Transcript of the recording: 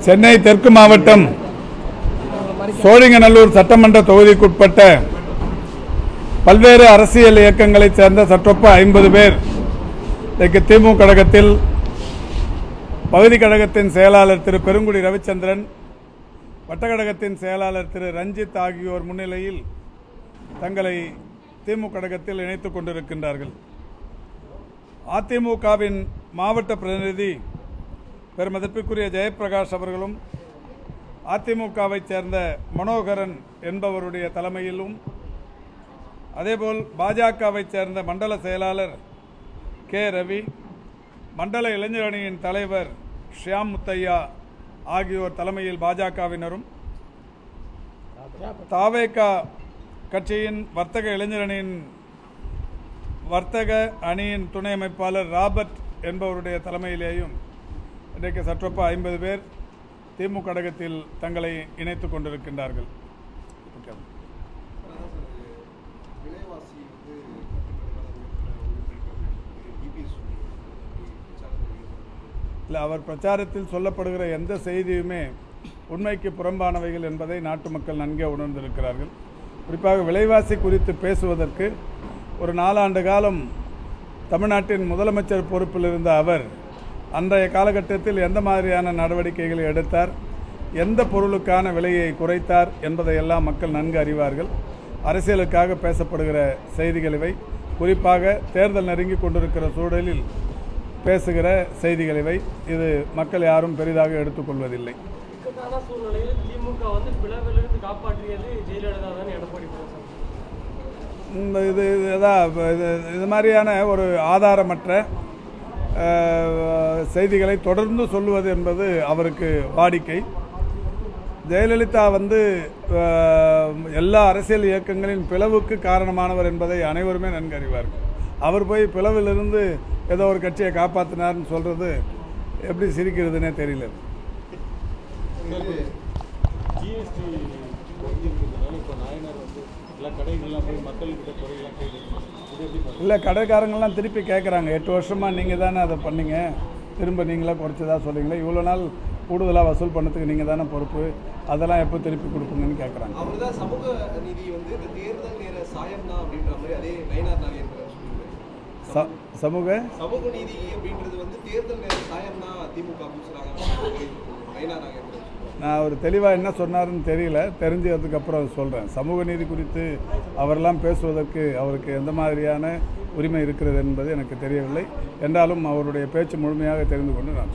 சென்னை தெற்கு மாவட்டம் சோழிங்கநல்லூர் சட்டமன்ற தொகுதிக்குட்பட்ட பல்வேறு அரசியல் இயக்கங்களைச் சேர்ந்த சற்றொப்ப 50 பேர் இன்றைக்கு திமுக கழகத்தில் பகுதி கழகத்தின் செயலாளர் திரு பெருங்குடி ரவிச்சந்திரன், வட்டக்கழகத்தின் செயலாளர் திரு ரஞ்சித் ஆகியோர் முன்னிலையில் தங்களை திமுக கழகத்தில் இணைத்துக் கொண்டிருக்கின்றார்கள். அதிமுகவின் மாவட்ட பிரதிநிதி பெருமதிப்பிற்குரிய ஜெயபிரகாஷ் அவர்களும் அதிமுகவைச் சேர்ந்த மனோகரன் என்பவருடைய தலைமையிலும், அதேபோல் பாஜகவைச் சேர்ந்த மண்டல செயலாளர் கே ரவி, மண்டல இளைஞர் அணியின் தலைவர் ஷியாம் முத்தையா ஆகியோர் தலைமையில் பாஜகவினரும், தாவேகா கட்சியின் வர்த்தக இளைஞர் அணியின் வர்த்தக அணியின் துணை அமைப்பாளர் ராபர்ட் என்பவருடைய தலைமையிலேயும் இன்றைக்கு சற்றொப்ப 50 பேர் திமுக கழகத்தில் தங்களை இணைத்துக் கொண்டிருக்கின்றார்கள். அவர் பிரச்சாரத்தில் சொல்லப்படுகிற எந்த செய்தியுமே உண்மைக்கு புறம்பானவைகள் என்பதை நாட்டு மக்கள் நன்கே உணர்ந்திருக்கிறார்கள். குறிப்பாக விலைவாசி குறித்து பேசுவதற்கு ஒரு 4 ஆண்டு காலம் தமிழ்நாட்டின் முதலமைச்சர் பொறுப்பில் இருந்த அவர் அன்றைய காலகட்டத்தில் எந்த மாதிரியான நடவடிக்கைகளை எடுத்தார், எந்த பொருளுக்கான விலையை குறைத்தார் என்பதையெல்லாம் மக்கள் நன்கு அறிவார்கள். அரசியலுக்காக பேசப்படுகிற செய்திகள் இவை. குறிப்பாக தேர்தல் நெருங்கி கொண்டிருக்கிற சூழலில் பேசுகிற செய்திகள் இவை. இது மக்கள் யாரும் பெரிதாக எடுத்துக்கொள்வதில்லை. இது மாதிரியான ஒரு ஆதாரமற்ற செய்திகளை தொடர்ந்து சொல்லுவது என்பது அவருக்கு வாடிக்கை. ஜெயலலிதா எல்லா அரசியல் இயக்கங்களின் பிளவுக்கு காரணமானவர் என்பதை அனைவருமே நன்கு அறிவார்கள். அவர் போய் பிளவிலிருந்து ஏதோ ஒரு கட்சியை காப்பாற்றினார்னு சொல்றது எப்படி சிரிக்கிறதுனே தெரியல. இல்லை, கடைக்காரங்கள்லாம் திருப்பி கேட்குறாங்க, 8 வருஷமாக நீங்கள் தானே அதை பண்ணீங்க, திரும்ப நீங்களாக குறைச்சதா சொல்கிறீங்களே, இவ்வளோ நாள் கூடுதலாக வசூல் பண்ணதுக்கு நீங்கள் தானே பொறுப்பு, அதெல்லாம் எப்போ திருப்பி கொடுப்பீங்கன்னு கேட்குறாங்க. சமூக நீதி தேர்தல் நேர சாயம் தான் அப்படின்ற மாதிரி அதே நயினார் நாகேந்திரன் சமூக நீதி அப்படின்றது தேர்தல் நேர சாயம் தான் திமுக நயினார் நாகேந்திரன். நான் அவர் தெளிவாக என்ன சொன்னாருன்னு தெரியல, தெரிஞ்சதுக்கப்புறம் சொல்கிறேன். சமூக நீதி குறித்து அவரெல்லாம் பேசுவதற்கு அவருக்கு எந்த மாதிரியான உரிமை இருக்கிறது என்பது எனக்கு தெரியவில்லை. என்றாலும் அவருடைய பேச்சு முழுமையாக தெரிந்து கொண்டு நான்